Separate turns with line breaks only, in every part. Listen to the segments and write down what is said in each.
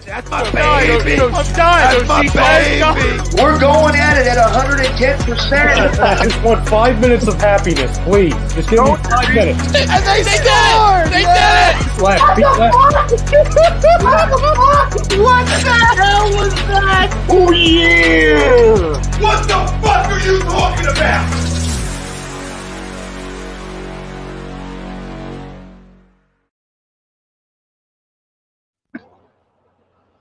That's my baby. I'm dying.
That's my baby.
We're going at it at 110%.
I just want 5 minutes of happiness, please. Just give me 5 minutes.
And they scored. They did it.
Left.
What the hell was that? Oh, yeah!
What the fuck are you talking about?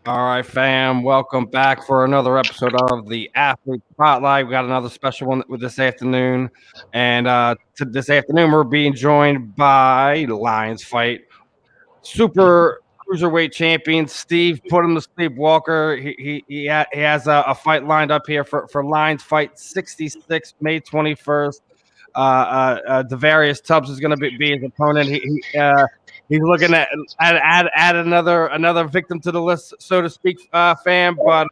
All right, fam. Welcome back for another episode of the Athlete Spotlight. We got another special one with this afternoon. And this afternoon, we're being joined by Lions Fight Super Cruiserweight champion Steve. Put him to sleep, Walker. He has a fight lined up here for Lions Fight 66, May 21st. Deviorus Tubbs is going to be his opponent. He's looking at another victim to the list, so to speak, fam. But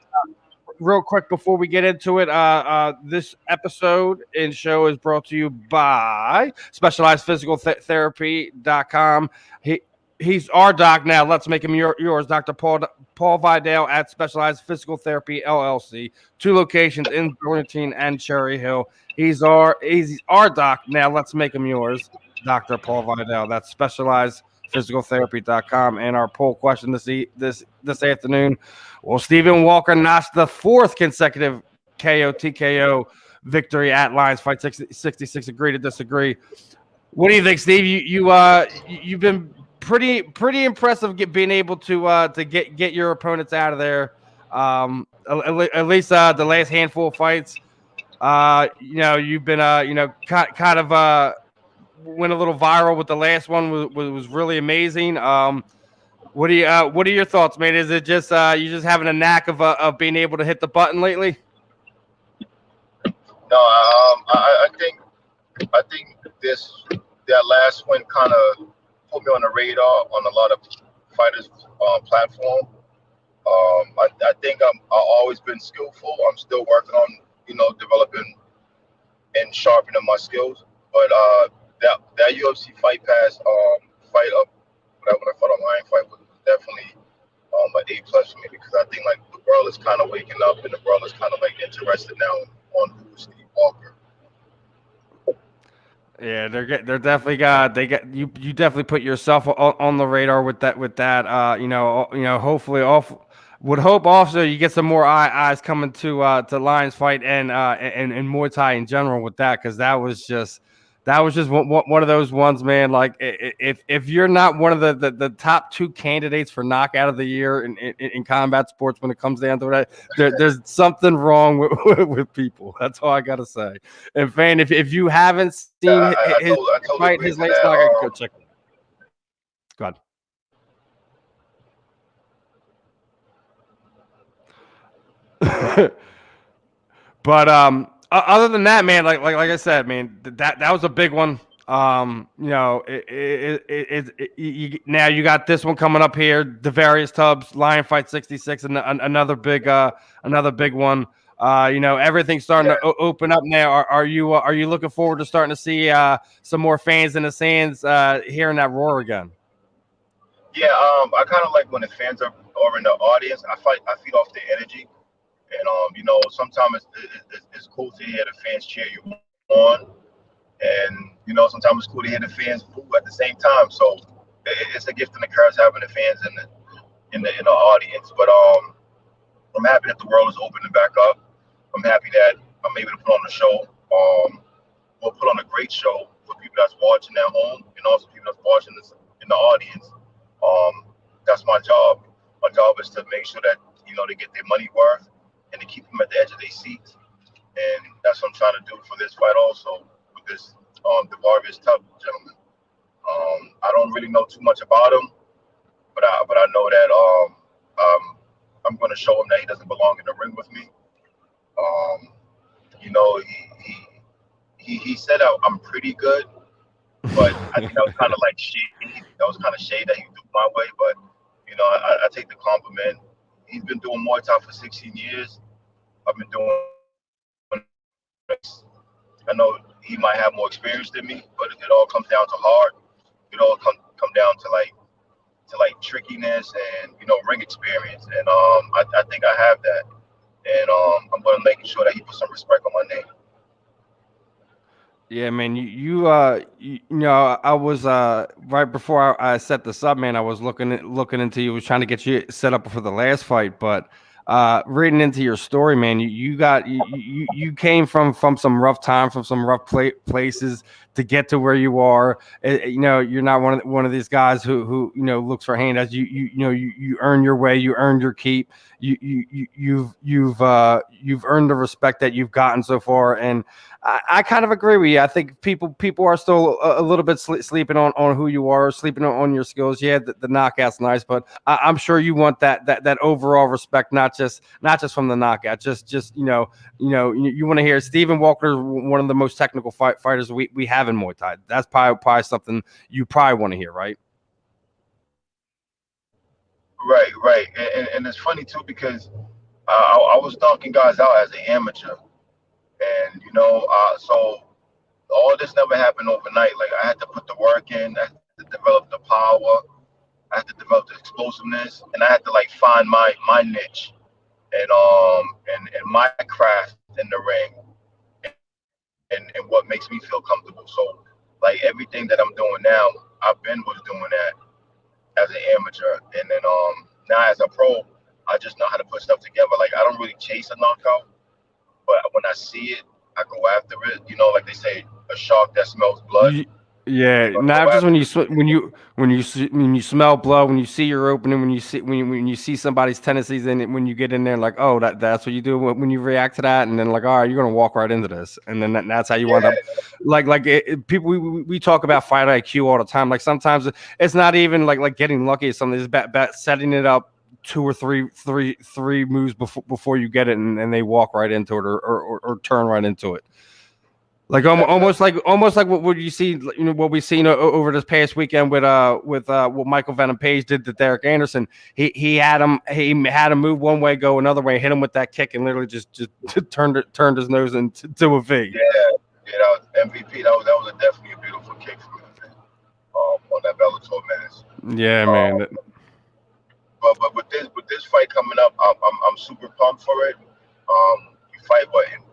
real quick before we get into it, this episode and show is brought to you by SpecializedPhysicalTherapy.com. He's our doc now. Let's make him yours, Dr. Paul Vidal at Specialized Physical Therapy LLC. 2 locations in Burlington and Cherry Hill. He's our doc now. Let's make him yours, Dr. Paul Vidal. That's SpecializedPhysicalTherapy.com. And our poll question this afternoon: will Stephen Walker notch the 4th consecutive TKO victory at Lions Fight 66? Agree to disagree? What do you think, Steve? You've been pretty impressive being able to get your opponents out of there. At least the last handful of fights. You've been kind of went a little viral with the last one. Was really amazing. What are your thoughts, man? Is it just you just having a knack of being able to hit the button lately?
No, I think that last one kind of put me on the radar on a lot of fighters' platform. I think I've always been skillful. I'm still working on developing and sharpening my skills. But that UFC Fight Pass fight up when I fought on Lion Fight was definitely an A+ for me, because I think like the world is kind of waking up and the world is kind of like interested now on who's Steve Walker.
Yeah, they're definitely you definitely put yourself on the radar with that. Hopefully would hope also you get some more eyes coming to Lions Fight and Muay Thai in general with that, because that was just one of those ones, man. Like if you're not one of the top 2 candidates for knockout of the year in combat sports when it comes down to that, there's something wrong with people. That's all I gotta say. And fan, if you haven't seen his latest knockout, go check it. Go ahead. But other than that, man, like I said, man, that was a big one. Now you got this one coming up here, Deviorus Tubbs, Lion Fight 66, and another big one. Everything's starting to open up now. Are you looking forward to starting to see some more fans in the stands, hearing that roar again?
Yeah, I kind of like when the fans are in the audience. I feed off the energy. And sometimes it's cool to hear the fans cheer you on, and sometimes it's cool to hear the fans boo at the same time. So it's a gift and a curse having the fans in the audience. But I'm happy that the world is opening back up. I'm happy that I'm able to put on a show. We'll put on a great show for people that's watching at home and also people that's watching this in the audience. That's my job. My job is to make sure that they get their money worth, and to keep them at the edge of their seats. And that's what I'm trying to do for this fight also, with this Deviorus Tubbs gentleman. I don't really know too much about him, but I know that I'm going to show him that he doesn't belong in the ring with me. He said I'm pretty good, but I think that was kind of like shade. That was kind of shade that he threw my way, but I take the compliment. He's been doing Muay Thai for 16 years. I've been doing. I know he might have more experience than me, but it all comes down to heart. It all come down to like to like trickiness and ring experience, and I think I have that, and I'm gonna make sure that he puts some respect on my name.
Yeah, man. I was right before I set this up, man. I was looking into you, was trying to get you set up for the last fight, but reading into your story, man, you came from some rough time, from some rough places to get to where you are. You're not one of these guys who looks for handouts. You earn your way, you earned your keep. You've earned the respect that you've gotten so far, and I kind of agree with you. I think people are still a little bit sleeping on who you are, sleeping on your skills. Yeah, the knockout's nice, but I'm sure you want that overall respect, not just from the knockout. Just you want to hear Stephen Walker, one of the most technical fighters we have in Muay Thai. That's probably something you probably want to hear, right?
Right, and it's funny too because I was knocking guys out as an amateur. And so all this never happened overnight. Like I had to put the work in, I had to develop the power, I had to develop the explosiveness, and I had to like find my niche and my craft in the ring, and what makes me feel comfortable. So like everything that I'm doing now, was doing that as an amateur, and then now as a pro, I just know how to put stuff together. Like I don't really chase a knockout. But when I see it, I go after it. Like they say, a shark that smells blood.
Yeah, not just when you smell blood, when you see your opening, when you see somebody's tendencies in it, when you get in there, like, oh, that's what you do when you react to that, and then like, all right, you're gonna walk right into this, and then that's how you wind up. People we talk about fight IQ all the time. Like sometimes it's not even like getting lucky. It's something. It's about setting it up 2 or 3 moves before you get it, and they walk right into it or turn right into it. Like almost like what would you see? What we've seen over this past weekend with what Michael Venom Page did to Derek Anderson. He had him move one way, go another way, hit him with that kick, and literally just turned his nose into a V.
Yeah, that was MVP. That was definitely a beautiful kick from him on that Bellator match.
Yeah, man.
But with this fight coming up, I'm super pumped for it. You fight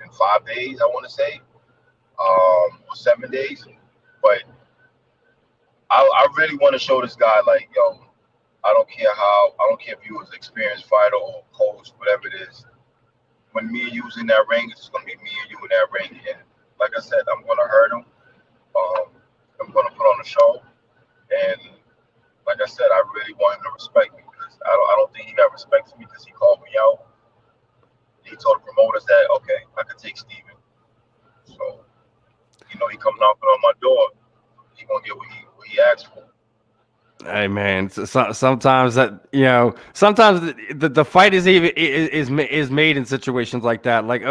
in 5 days, I want to say, or 7 days. But I really want to show this guy, like, yo, I don't care if you was an experienced fighter or coach, whatever it is. When me and you was in that ring, it's just gonna be me and you in that ring. And like I said, I'm gonna hurt him. I'm gonna put on a show. And like I said, I really want him to respect me. I don't think he got respect for me because he called me out. He told the promoters that, okay, I could take Steven. So, he come knocking on my door. He gonna get what he asked for.
Hey man, sometimes that sometimes the fight is made in situations like that. Like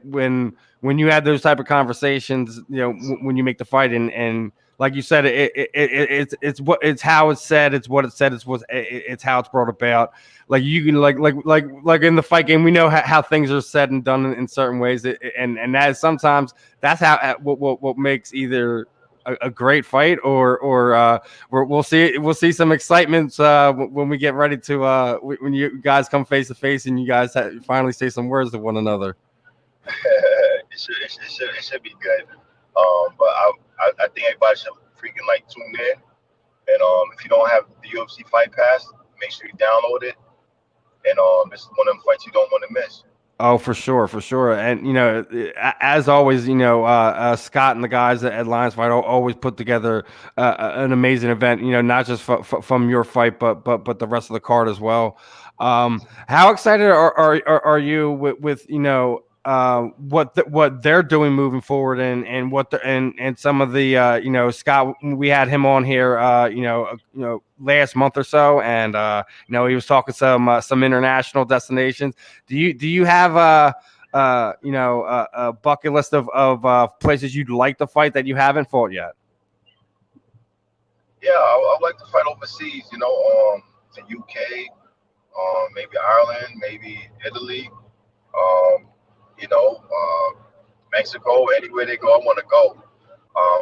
when you had those type of conversations, when you make the fight and like you said, it's how it's said, it's what it said, it's how it's brought about. Like you can like in the fight game, we know how things are said and done in certain ways, and that is sometimes that's how what makes either a great fight or we'll see some excitement when we get ready to when you guys come face to face and you guys finally say some words to one another.
It should be good. But I think everybody should freaking like tune in. And if you don't have the UFC Fight Pass, make sure you download it. And this is one of them fights you don't want to miss.
Oh, for sure. And, as always, Scott and the guys at Lions Fight always put together an amazing event, not just from your fight, but the rest of the card as well. How excited are you with what they're doing moving forward and what and some of the Scott, we had him on here last month or so, and he was talking some international destinations. Do you have a bucket list of places you'd like to fight that you haven't fought yet?
Yeah, I'd like to fight overseas, the UK, maybe Ireland, maybe Italy, Mexico, anywhere they go, I want to go.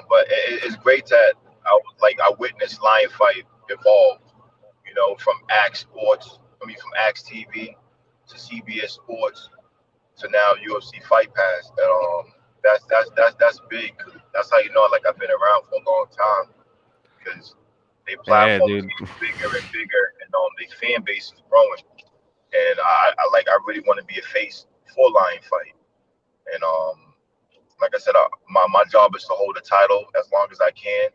But it's great that I witnessed Lion Fight evolve. You know, from from Axe TV to CBS Sports to now UFC Fight Pass. And that's big. That's how you know, like, I've been around for a long time, because their platform is getting bigger and bigger, and their fan base is growing. And I really want to be a face for Lion Fight. And like I said, my job is to hold the title as long as I can,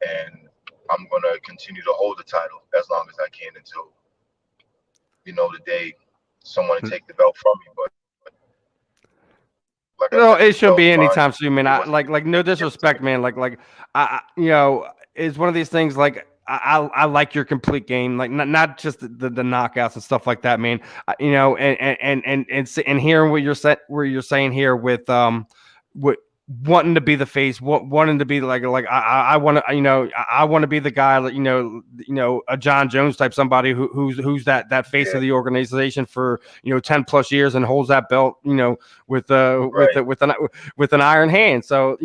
and I'm gonna continue to hold the title as long as I can until, you know, the day someone take the belt from me. But like
No,
I said,
it shouldn't be
mine.
anytime soon, man. Like no disrespect, man. You know, it's one of these things. Like I like your complete game, like not just the knockouts and stuff like that, man. You know, and hearing what you're saying here with what wanting to be the face, wanting to be like I want to, you know, I want to be the guy that, you know, a John Jones type, somebody who's that face of the organization for, you know, 10 plus years and holds that belt, you know, with an iron hand. So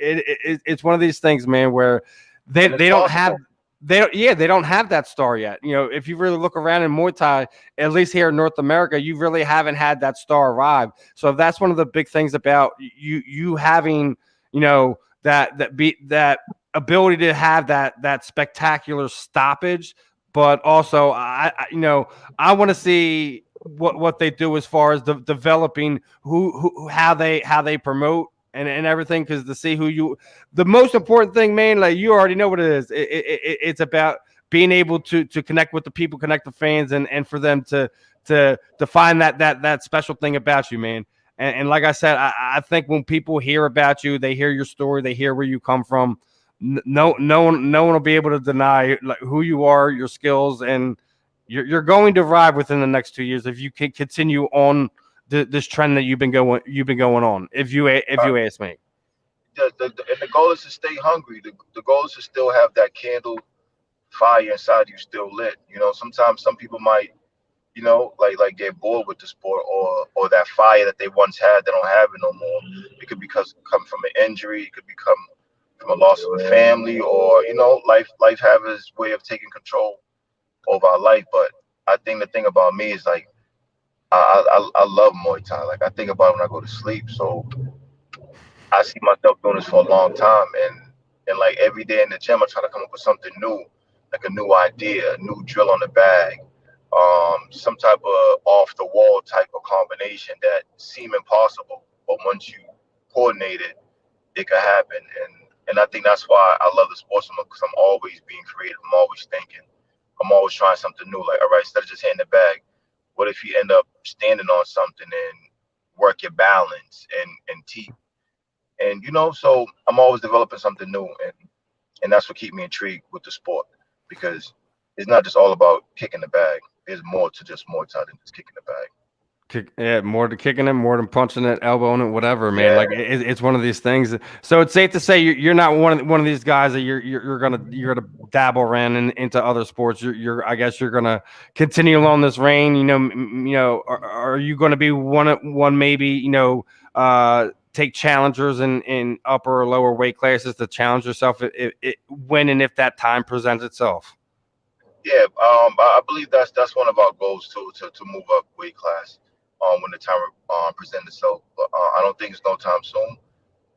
it's one of these things, man, where they don't have. They don't have that star yet. You know, if you really look around in Muay Thai, at least here in North America, you really haven't had that star arrive. So that's one of the big things about you having, you know, that ability to have that spectacular stoppage, but also I want to see what they do as far as developing how they promote and everything, because to see the most important thing, man, like you already know what it is. It's about being able to connect with the people, connect the fans, and for them to find that special thing about you, man. And like I said, I think when people hear about you, they hear your story, they hear where you come from. No one will be able to deny like who you are, your skills, and you're going to arrive within the next 2 years if you can continue on this trend that you've been going on. If you ask me,
the goal is to stay hungry. The goal is to still have that candle fire inside you still lit. You know, sometimes some people might, you know, like get bored with the sport, or that fire that they once had, they don't have it no more. It could come from an injury. It could become from a loss of a family, or, you know, life have its way of taking control over our life. But I think the thing about me is, like, I love Muay Thai. Like, I think about it when I go to sleep. So I see myself doing this for a long time, and like every day in the gym, I try to come up with something new, like a new idea, a new drill on the bag, some type of off the wall type of combination that seem impossible, but once you coordinate it, it could happen. And I think that's why I love the sports, because I'm always being creative. I'm always thinking. I'm always trying something new. Like, all right, instead of just hitting the bag, what if you end up standing on something and work your balance and teeth? And, you know, so I'm always developing something new, and that's what keeps me intrigued with the sport, because it's not just all about kicking the bag. There's more to just Muay Thai than just kicking the bag.
More to kicking it, more than punching it, elbowing it, whatever, man. Yeah. Like it's one of these things. So it's safe to say you're not one of these guys that you're gonna dabble around into other sports. I guess you're gonna continue along this reign. You know, are you going to be one maybe, you know, take challengers in upper or lower weight classes to challenge yourself when and if that time presents itself?
Yeah, I believe that's one of our goals too, to move up weight class when the time presents itself. But I don't think it's no time soon.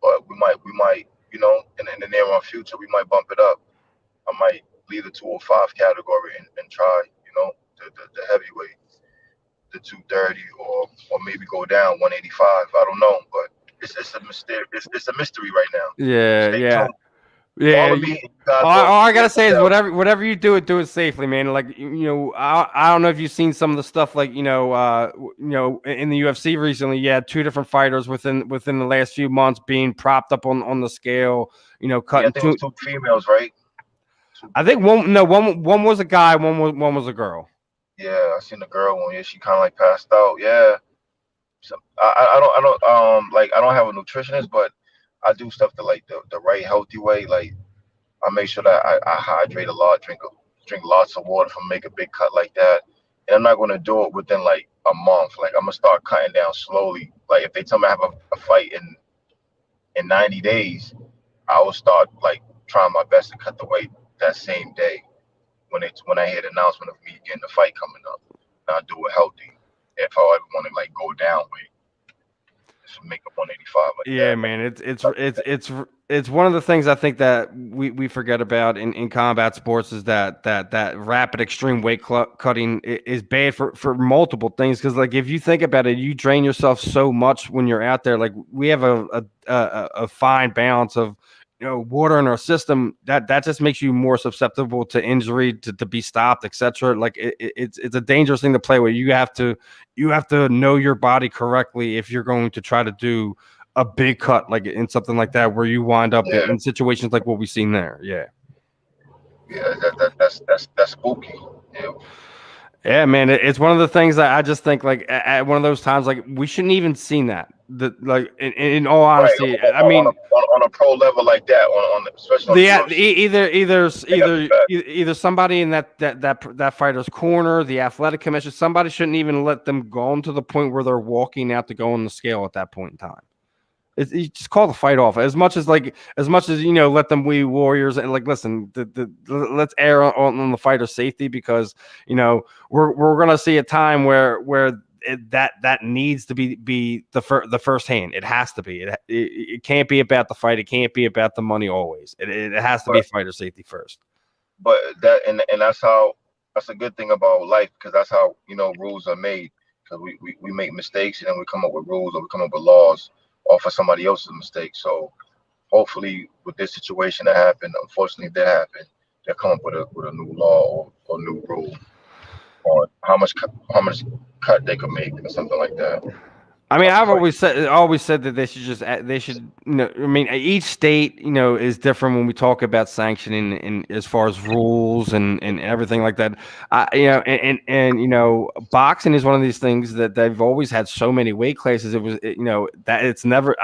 But we might, you know, in the near future, we might bump it up. I might leave the 205 category and try, you know, the heavyweight, the 230, or maybe go down 185. I don't know, but it's a mystery. It's a mystery right now.
Yeah,
Stay
yeah.
tuned.
Yeah, all I gotta say is whatever you do it safely, man. Like, you know, I don't know if you've seen some of the stuff, like, you know, in the UFC recently. You had 2 different fighters within the last few months being propped up on the scale. You know, cutting.
Yeah, I think it was 2 females, right?
I think one was a guy, one was a girl.
Yeah, I seen the girl one. Yeah, she kind of like passed out. Yeah, so I don't have a nutritionist, but I do stuff the right healthy way. Like, I make sure that I hydrate a lot, drink lots of water if I make a big cut like that. And I'm not going to do it within like a month. Like, I'm gonna start cutting down slowly. Like, if they tell me I have a fight in 90 days, I will start like trying my best to cut the weight that same day. when I hear the announcement of me getting the fight coming up, and I do it healthy. If I ever want to like go down weight, just make a 185 like
Yeah,
that.
man, it's one of the things I think that we forget about in combat sports is that rapid extreme weight cutting is bad for multiple things, because like if you think about it, you drain yourself so much when you're out there. Like we have a fine balance of water in our system that just makes you more susceptible to injury, to be stopped, etc. Like it's a dangerous thing to play with. You have to know your body correctly if you're going to try to do a big cut like in something like that, where you wind up in situations like what we've seen there. Yeah,
that's spooky.
Yeah, man, it's one of the things that I just think like at one of those times, like we shouldn't even seen that. Like in all honesty,
Right,
I mean,
on a pro level like that, especially on UFC,
either somebody in that fighter's corner, the athletic commission, somebody shouldn't even let them go on to the point where they're walking out to go on the scale at that point in time. You just call the fight off as much as let them be warriors and like listen. Let's err on the fighter's safety, because we're gonna see a time where that needs to be the first hand. It has to be. It can't be about the fight. It can't be about the money always. It has to be fighter safety first.
But and that's a good thing about life, because that's how rules are made. Because we make mistakes and then we come up with rules, or we come up with laws off of somebody else's mistake. So hopefully with this situation that happened, unfortunately that happened, they'll come up with a new law or new rule on how much cut they could make or something like that.
I mean, I've always said that they should I mean, each state is different when we talk about sanctioning and as far as rules and everything like that. Boxing is one of these things that they've always had so many weight classes. It was that it's never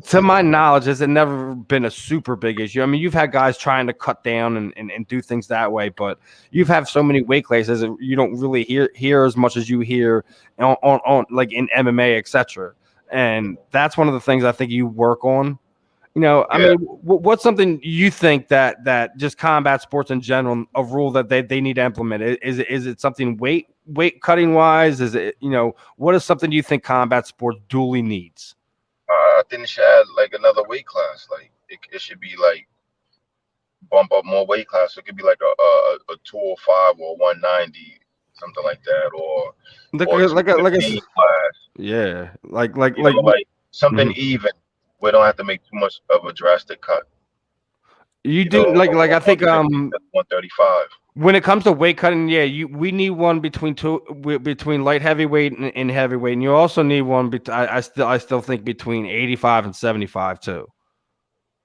to my knowledge, has it never been a super big issue. I mean, you've had guys trying to cut down and do things that way, but you've had so many weight classes, you don't really hear as much as you hear on like in MMA, etc. And that's one of the things I think you work on. I mean, what's something you think that just combat sports in general, a rule that they need to implement? Is it something weight cutting wise? Is it what is something you think combat sports duly needs?
I think they should add like another weight class. Like it should be like bump up more weight class. It could be like a 205 or 190, something like that, or
like a
class.
Yeah, like
something even. We don't have to make too much of a drastic cut.
You do like I think
135.
When it comes to weight cutting, we need one between light heavyweight and heavyweight, and you also need one. I still think between 85 and 75 too.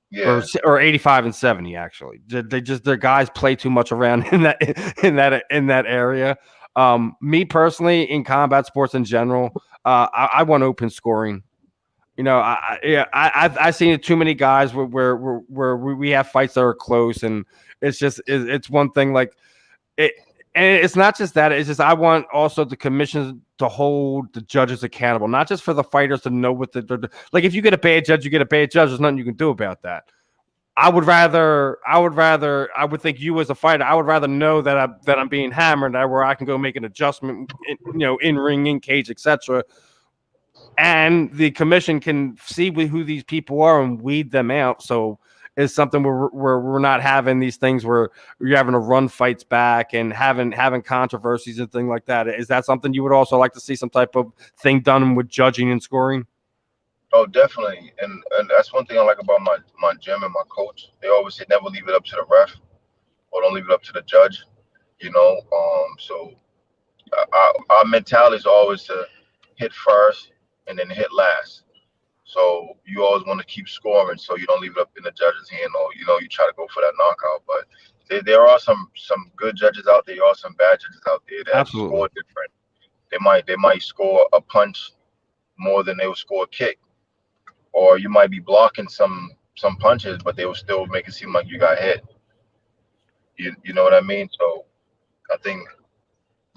Yeah.
Or 85 and 70 actually. Their guys play too much around in that area. Me personally, in combat sports in general, I want open scoring. I've seen it too many guys where we have fights that are close, and it's one thing like it, and it's not just that. It's just I want also the commissions to hold the judges accountable, not just for the fighters to know what the like. If you get a bad judge, you get a bad judge. There's nothing you can do about that. I would think you as a fighter, I would rather know that I'm being hammered, where I can go make an adjustment, in ring, in cage, etc. And the commission can see who these people are and weed them out. So it's something where we're not having these things where you're having to run fights back and having controversies and things like that. Is that something you would also like to see, some type of thing done with judging and scoring?
Oh, definitely. And that's one thing I like about my gym and my coach. They always say never leave it up to the ref, or don't leave it up to the judge. So our mentality is always to hit first and then hit last. So you always want to keep scoring, so you don't leave it up in the judge's hand, or you try to go for that knockout. But there are some good judges out there. There are some bad judges out there that score different. They might score a punch more than they will score a kick, or you might be blocking some punches, but they will still make it seem like you got hit. You know what I mean? So I think,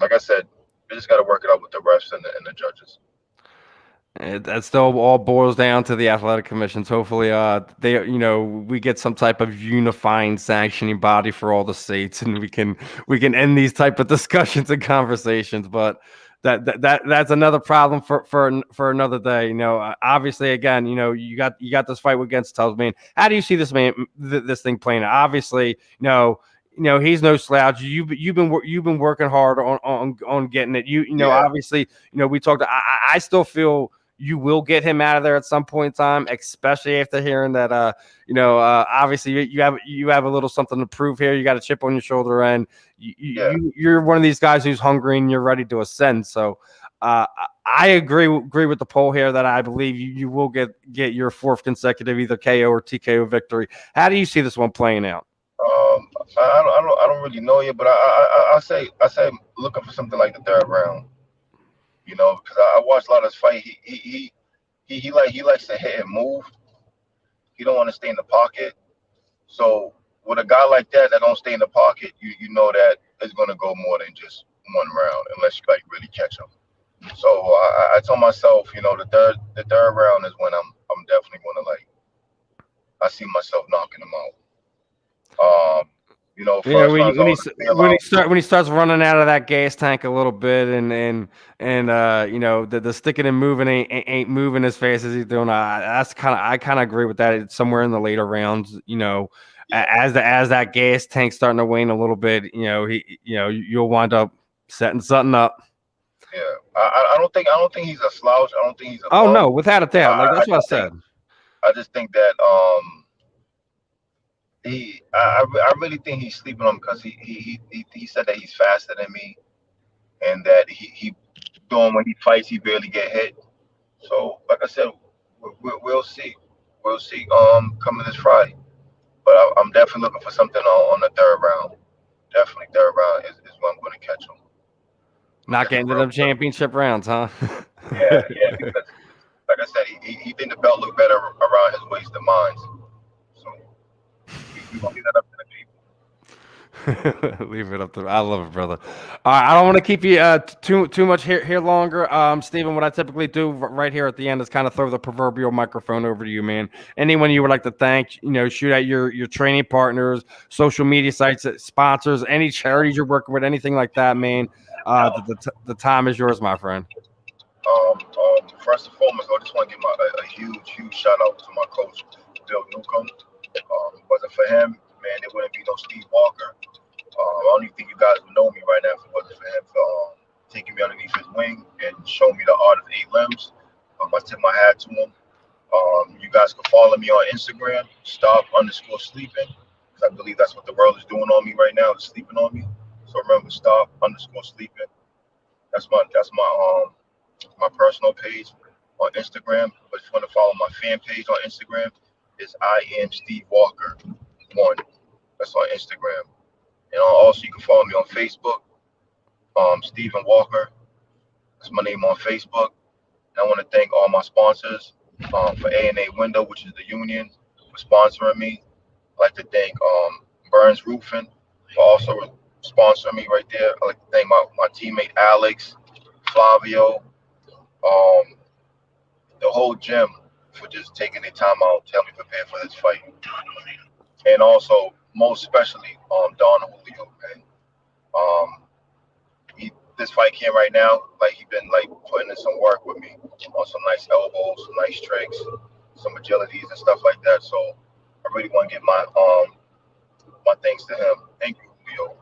like I said, we just got to work it out with the refs and the judges.
That still all boils down to the athletic commissions. Hopefully, we get some type of unifying sanctioning body for all the states, and we can end these type of discussions and conversations. But that's another problem for another day. Obviously, again, you got this fight against Tubbs, man. How do you see this this thing playing out? Obviously, he's no slouch. You've been working hard on getting it. Obviously, we talked. I still feel you will get him out of there at some point in time, especially after hearing that. Obviously you have a little something to prove here. You got a chip on your shoulder, and you're one of these guys who's hungry and you're ready to ascend. So I agree with the poll here that I believe you will get your fourth consecutive either KO or TKO victory. How do you see this one playing out?
I don't really know yet, but I say looking for something like the third round. Because I watched a lot of his fight. He likes to hit and move. He don't want to stay in the pocket. So with a guy like that don't stay in the pocket, you know that it's going to go more than just one round unless you really catch him. So I told myself, the third round is when I'm definitely going to I see myself knocking him out.
When he starts running out of that gas tank a little bit, and the sticking and moving ain't moving as fast as he's doing. I kind of agree with that. It's somewhere in the later rounds, as that gas tank's starting to wane a little bit, you'll wind up setting something up.
Yeah, I don't think he's a slouch. I don't think he's a.
Oh no, without a doubt. That's what I said.
I just think that I really think he's sleeping on him because he said that he's faster than me, and that he doing when he fights he barely get hit. So like I said, we'll see. We'll see coming this Friday. But I'm definitely looking for something on the third round. Definitely third round is when I'm going to catch him.
Not getting to them championship rounds, huh?
Yeah. Because, like I said, he think the belt look better around his waist than mine. So we gonna leave that up to the people.
Leave it up to. I love it, brother. All right, I don't want to keep you too much here longer, Steven. What I typically do right here at the end is kind of throw the proverbial microphone over to you, man. Anyone you would like to thank, shoot at your training partners, social media sites, sponsors, any charities you're working with, anything like that, man. The time is yours, my friend.
First and foremost, I just want to give a huge shout out to my coach, Bill Newcomb. If it wasn't for him, man, there wouldn't be no Steve Walker. I don't even think you guys would know me right now if it wasn't for him for taking me underneath his wing and showing me the art of 8 limbs. I tip my hat to him. You guys can follow me on Instagram, stop_sleeping, because I believe that's what the world is doing on me right now, is sleeping on me. So remember, stop_sleeping. That's my personal page on Instagram. But if you want to follow my fan page on Instagram, it's I am Steve Walker 1. That's on Instagram. And also you can follow me on Facebook, Stephen Walker. That's my name on Facebook. And I want to thank all my sponsors for A&A Window, which is the union, for sponsoring me. I'd like to thank Burns Roofing for also sponsoring me right there. I'd like to thank my teammate Alex, Flavio, the whole gym for just taking their time out to help me prepare for this fight. And also, most especially, Don Julio, man. This fight came right now, he been putting in some work with me on some nice elbows, some nice tricks, some agilities and stuff like that. So I really want to give my thanks to him. Thank you, Julio.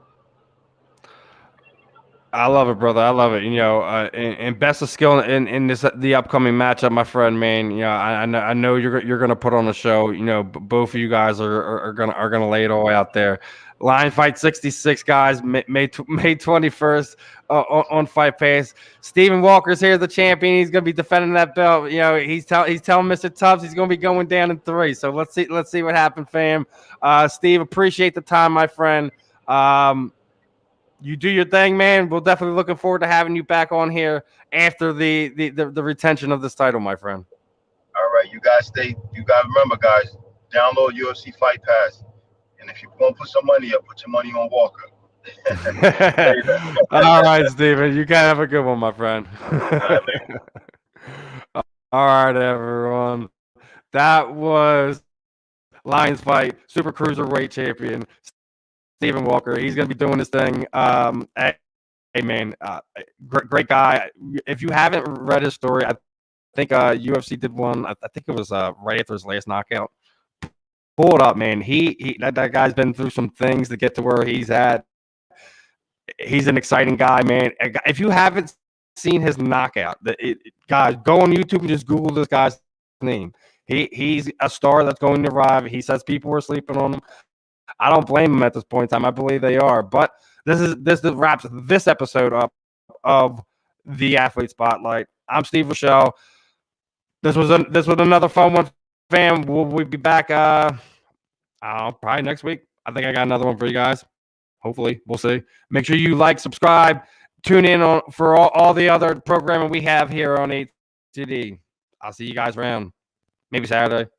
I love it, brother. I love it. And best of skill in the upcoming matchup, my friend, man. I know you're gonna put on a show. Both of you guys are gonna lay it all out there. Line Fight 66, guys, May 21st on Fight Pass. Stephen Walker's here, the champion. He's gonna be defending that belt. He's telling Mr. Tubbs he's gonna be going down in 3. So let's see what happens, fam. Steve, appreciate the time, my friend. You do your thing, man. We're definitely looking forward to having you back on here after the retention of this title, my friend.
All right, you guys remember, guys, download UFC Fight Pass. And if you want to put some money up, put your money on Walker.
All right, Steven. You guys have a good one, my friend. All right, everyone. That was Lions Fight Super Cruiserweight Champion Stephen Walker. He's going to be doing this thing. Hey man, great guy. If you haven't read his story, I think UFC did one. I think it was right after his last knockout. Pull it up, man. That guy's been through some things to get to where he's at. He's an exciting guy, man. If you haven't seen his knockout, guys, go on YouTube and just Google this guy's name. He's a star that's going to arrive. He says people are sleeping on him. I don't blame him at this point in time. I believe they are. But this wraps this episode up of the Athlete Spotlight. I'm Steve Rochelle. This was another fun one, fam. We'll be back probably next week. I think I got another one for you guys. Hopefully, we'll see. Make sure you like, subscribe, tune in for all the other programming we have here on A2D. I'll see you guys around. Maybe Saturday.